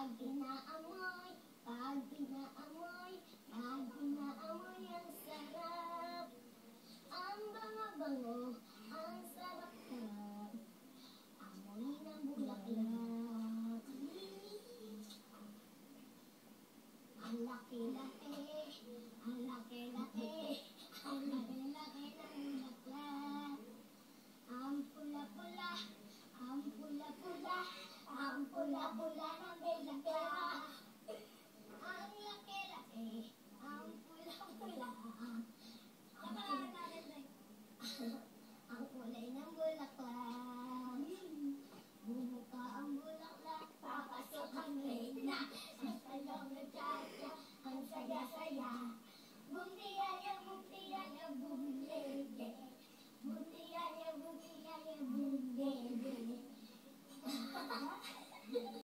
Pag inaamoy ang sarap, ang bango-bango, ang sarap-sarap, amoy ng bulaklak. Ang laki-laki, ang laki-laki, ang laki-laki ng bulaklak. Ang pula-pula, ang pula-pula, ang pula-pula ng bulaklak.